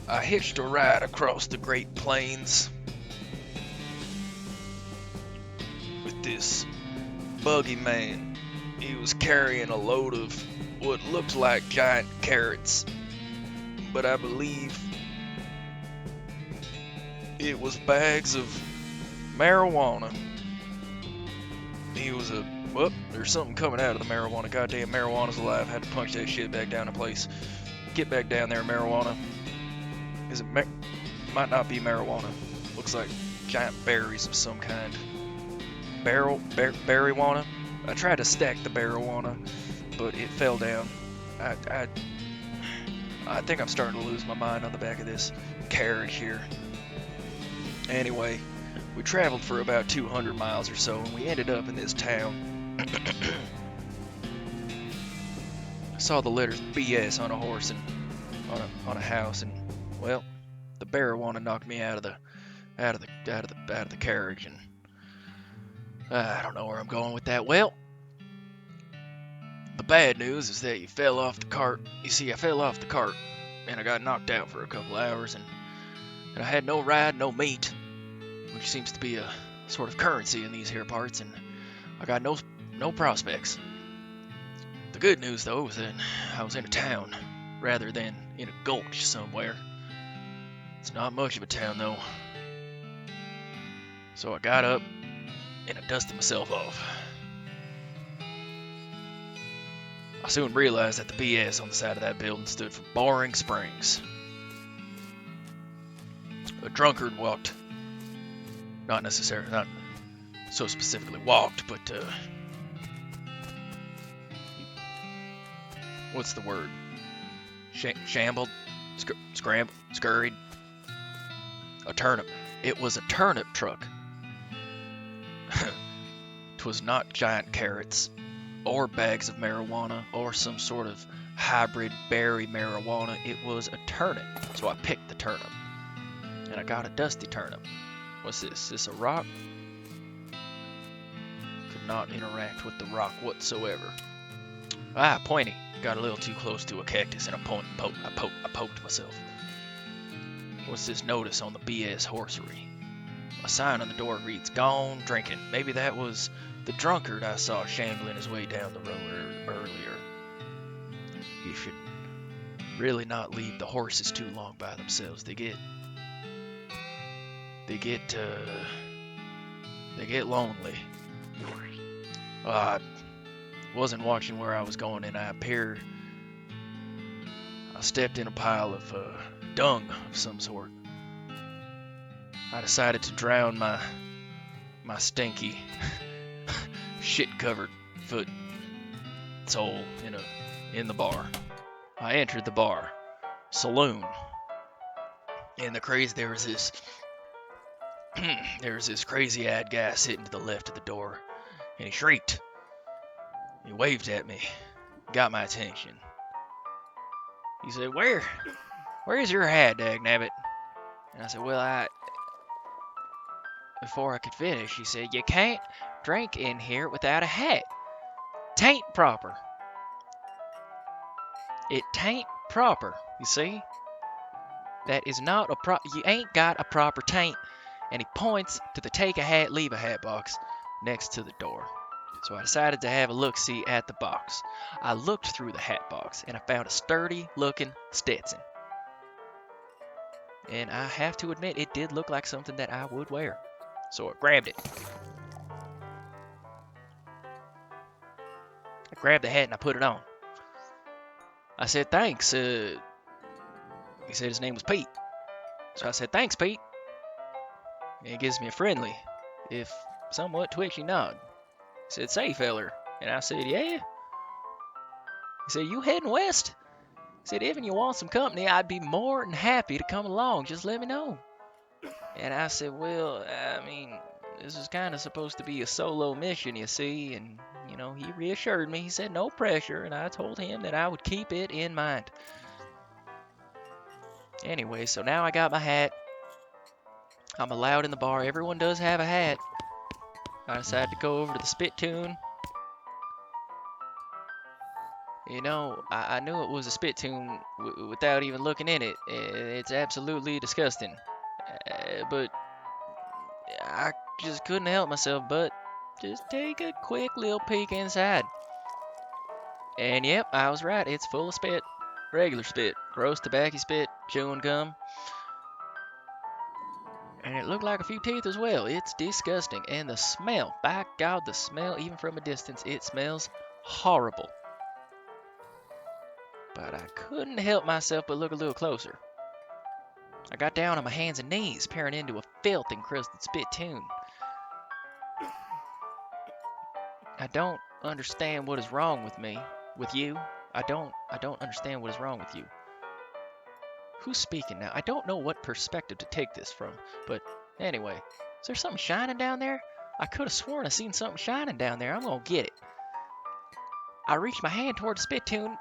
I hitched a ride across the Great Plains with this buggy man. He was carrying a load of what looked like giant carrots, but I believe it was bags of marijuana. He was a... Well, there's something coming out of the marijuana. Goddamn, marijuana's alive. Had to punch that shit back down in place. Get back down there, marijuana. Is it... Might not be marijuana. Looks like giant berries of some kind. Berrywana? I tried to stack the marijuana, but it fell down. I think I'm starting to lose my mind on the back of this carriage here. Anyway, we traveled for about 200 miles or so, and we ended up in this town. I saw the letters BS on a horse and on a house, and well, the marijuana knocked me out of the carriage, and I don't know where I'm going with that. Well, the bad news is that you fell off the cart. You see, I fell off the cart, and I got knocked out for a couple hours, and I had no ride, no meat, which seems to be a sort of currency in these here parts, and I got no prospects. The good news, though, was that I was in a town rather than in a gulch somewhere. It's not much of a town, though. So I got up and I dusted myself off. I soon realized that the BS on the side of that building stood for Boring Springs. A drunkard walked, not necessarily, not so specifically walked, but what's the word? Shambled, scrambled, scurried. A turnip. It was a turnip truck. 'Twas not giant carrots, or bags of marijuana, or some sort of hybrid berry marijuana. It was a turnip. So I picked the turnip. And I got a dusty turnip. What's this? Is this a rock? Could not interact with the rock whatsoever. Ah, pointy. Got a little too close to a cactus and I poked myself. What's this notice on the BS horsery? A sign on the door reads, "Gone drinking." Maybe that was the drunkard I saw shambling his way down the road earlier. You should really not leave the horses too long by themselves. They get lonely. I wasn't watching where I was going, and I stepped in a pile of dung of some sort. I decided to drown my stinky, shit-covered foot sole in the bar. I entered the bar, saloon, and there was this crazy-eyed guy sitting to the left of the door, and he shrieked. He waved at me, got my attention. He said, "Where's your hat, dagnabbit?" And I said, "Well, Before I could finish, he said, "You can't drink in here without a hat. Tain't proper. It tain't proper, you see? That is not you ain't got a proper taint." And he points to the take a hat, leave a hat box next to the door. So I decided to have a look-see at the box. I looked through the hat box, and I found a sturdy-looking Stetson. And I have to admit, it did look like something that I would wear. So I grabbed it. I grabbed the hat and I put it on. I said, "Thanks." He said his name was Pete. So I said, "Thanks, Pete." And he gives me a friendly, if somewhat twitchy nod. He said, "Say, feller." And I said, "Yeah." He said, "You heading west?" He said, "If you want some company, I'd be more than happy to come along. Just let me know." And I said, "Well, I mean, this is kind of supposed to be a solo mission, you see." And, he reassured me. He said, "No pressure." And I told him that I would keep it in mind. Anyway, so now I got my hat. I'm allowed in the bar. Everyone does have a hat. I decided to go over to the spittoon. You know, I knew it was a spittoon without even looking in it. It's absolutely disgusting. But I just couldn't help myself but just take a quick little peek inside. And yep, I was right. It's full of spit. Regular spit. Gross tobacco spit. Chewing gum. And it looked like a few teeth as well. It's disgusting. And the smell. By God, the smell, even from a distance, it smells horrible. But I couldn't help myself but look a little closer. I got down on my hands and knees, peering into a filth-encrusted spittoon. I don't understand what is wrong with me. With you. I don't understand what is wrong with you. Who's speaking now? I don't know what perspective to take this from, but anyway, is there something shining down there? I could have sworn I seen something shining down there. I'm gonna get it. I reached my hand toward the spittoon.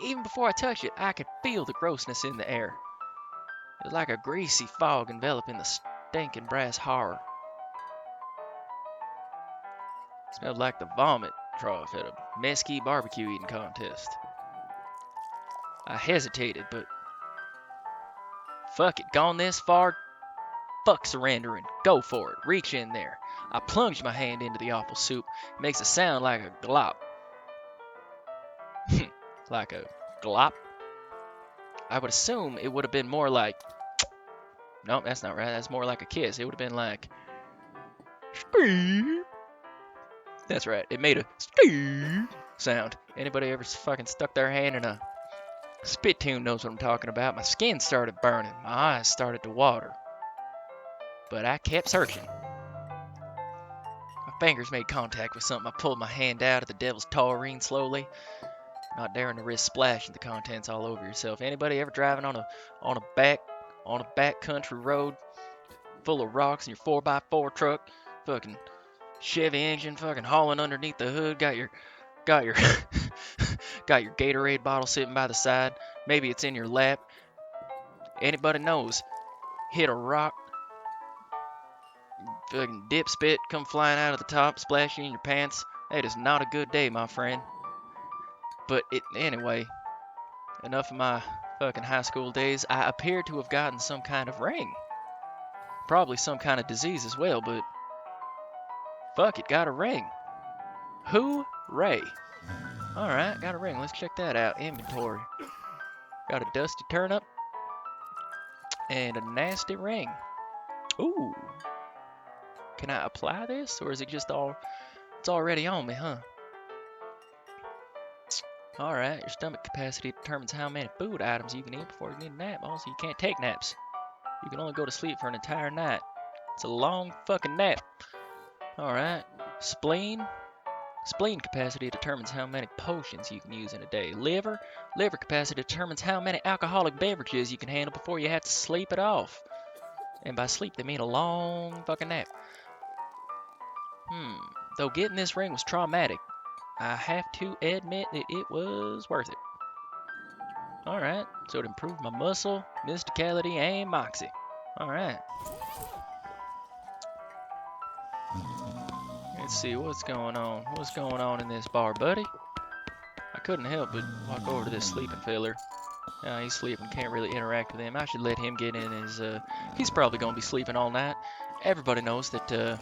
Even before I touched it, I could feel the grossness in the air. It was like a greasy fog enveloping the stinking brass horror. It smelled like the vomit trough at a mesquite barbecue eating contest. I hesitated, but fuck it, gone this far, fuck surrendering. Go for it. Reach in there. I plunged my hand into the awful soup. It makes a sound like a glop. Like a glop? I would assume it would have been more like... Nope, that's not right. That's more like a kiss. It would have been like... That's right. It made a sound. Anybody ever fucking stuck their hand in a spittoon knows what I'm talking about. My skin started burning. My eyes started to water. But I kept searching. My fingers made contact with something. I pulled my hand out of the devil's taurine slowly, not daring to risk splashing the contents all over yourself. Anybody ever driving on a back country road full of rocks in your 4x4 truck, fucking Chevy engine, fucking hauling underneath the hood, got your got your Gatorade bottle sitting by the side, maybe it's in your lap. Anybody knows, hit a rock, fucking dip spit come flying out of the top, splash you in your pants. That is not a good day, my friend. But anyway, enough of my fucking high school days. I appear to have gotten some kind of ring. Probably some kind of disease as well, but fuck it, got a ring. Hooray. Alright, got a ring. Let's check that out. Inventory. Got a dusty turnip and a nasty ring. Ooh. Can I apply this, or is it just it's already on me, huh? Alright, your stomach capacity determines how many food items you can eat before you need a nap. Also, you can't take naps. You can only go to sleep for an entire night. It's a long fucking nap. Alright. Spleen. Spleen capacity determines how many potions you can use in a day. Liver. Liver capacity determines how many alcoholic beverages you can handle before you have to sleep it off. And by sleep, they mean a long fucking nap. Though getting this ring was traumatic, I have to admit that it was worth it. Alright, so it improved my muscle, mysticality, and moxie. Alright. Let's see, what's going on? What's going on in this bar, buddy? I couldn't help but walk over to this sleeping filler. He's sleeping, can't really interact with him. I should let him get in his, he's probably gonna be sleeping all night. Everybody knows that,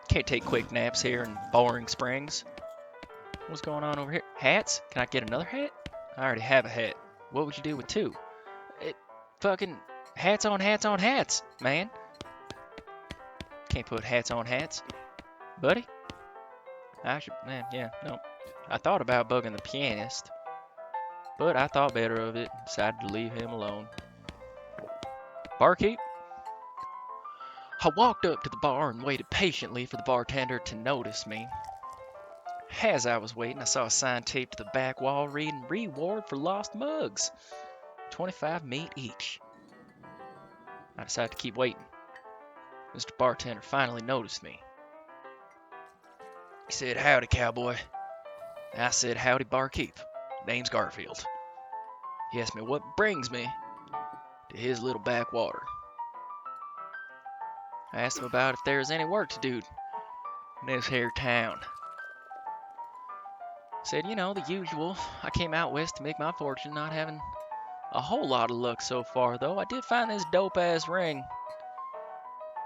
can't take quick naps here in Boring Springs. What's going on over here? Hats? Can I get another hat? I already have a hat. What would you do with two? Fucking hats on hats on hats, man. Can't put hats on hats. Buddy? No. I thought about bugging the pianist, but I thought better of it and decided to leave him alone. Barkeep? I walked up to the bar and waited patiently for the bartender to notice me. As I was waiting, I saw a sign taped to the back wall reading, "Reward for lost mugs. 25 meat each." I decided to keep waiting. Mr. Bartender finally noticed me. He said, "Howdy, cowboy." I said, "Howdy, barkeep. Name's Garfield." He asked me what brings me to his little backwater. I asked him about if there was any work to do in this here town. Said, you know, the usual. I came out west to make my fortune, not having a whole lot of luck so far, though. I did find this dope-ass ring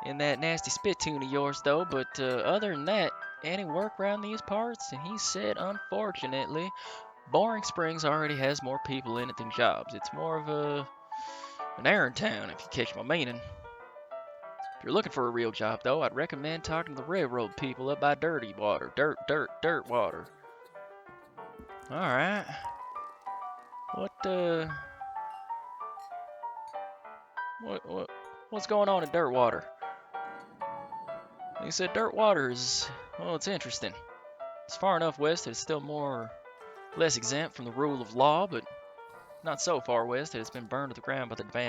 in that nasty spittoon of yours, though, but other than that, any work around these parts? And he said, unfortunately, Boring Springs already has more people in it than jobs. It's more of an errand town, if you catch my meaning. If you're looking for a real job, though, I'd recommend talking to the railroad people up by Dirty Water. Dirt water. Alright. What, what's going on in Dirt Water? He said Dirt Water is, well, it's interesting. It's far enough west that it's still more or less exempt from the rule of law, but not so far west that it's been burned to the ground by the dam.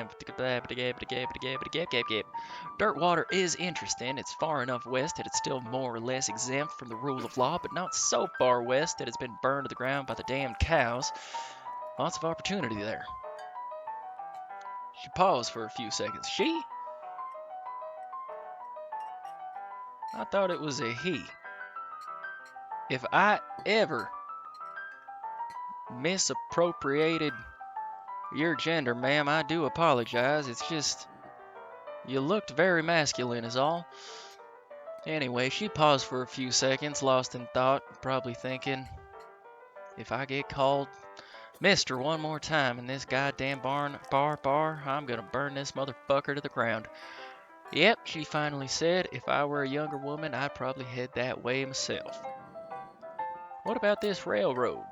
Dirt Water is interesting. It's far enough west that it's still more or less exempt from the rule of law, but not so far west that it's been burned to the ground by the damned cows. Lots of opportunity there. She paused for a few seconds. She? I thought it was a he. If I ever misappropriated your gender, ma'am, I do apologize. It's just, you looked very masculine is all. Anyway, she paused for a few seconds, lost in thought, probably thinking, if I get called Mister one more time in this goddamn bar, I'm gonna burn this motherfucker to the ground. Yep, she finally said, if I were a younger woman, I'd probably head that way myself. What about this railroad?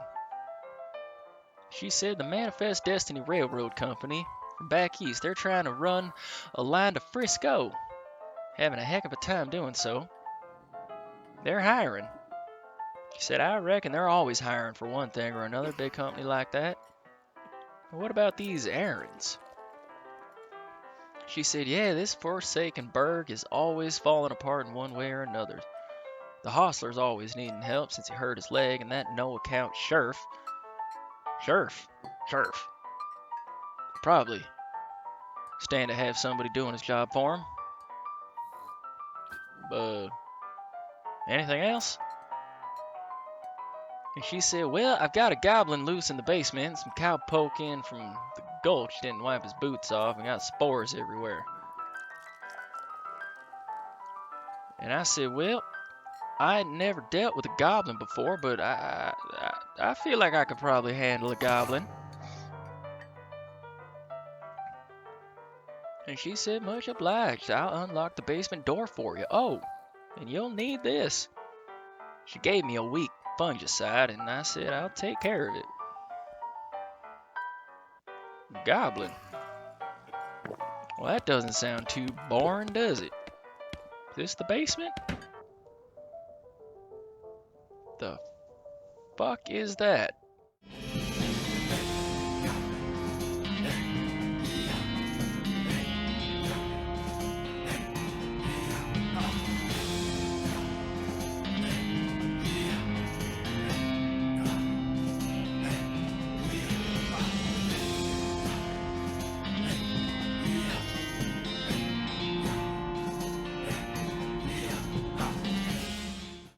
She said the Manifest Destiny Railroad Company from back east, they're trying to run a line to Frisco. Having a heck of a time doing so. They're hiring. She said, I reckon they're always hiring for one thing or another, big company like that. What about these errands? She said, yeah, this forsaken burg is always falling apart in one way or another. The hostler's always needing help since he hurt his leg, and that no-account sheriff. Sheriff. Probably stand to have somebody doing his job for him. But anything else? And she said, well, I've got a goblin loose in the basement, some cowpoke in from the gulch didn't wipe his boots off and got spores everywhere. And I said, well, I had never dealt with a goblin before, but I feel like I could probably handle a goblin. And she said, much obliged. I'll unlock the basement door for you. Oh, and you'll need this. She gave me a weak fungicide, and I said, I'll take care of it. Goblin. Well, that doesn't sound too boring, does it? Is this the basement? The fuck is that?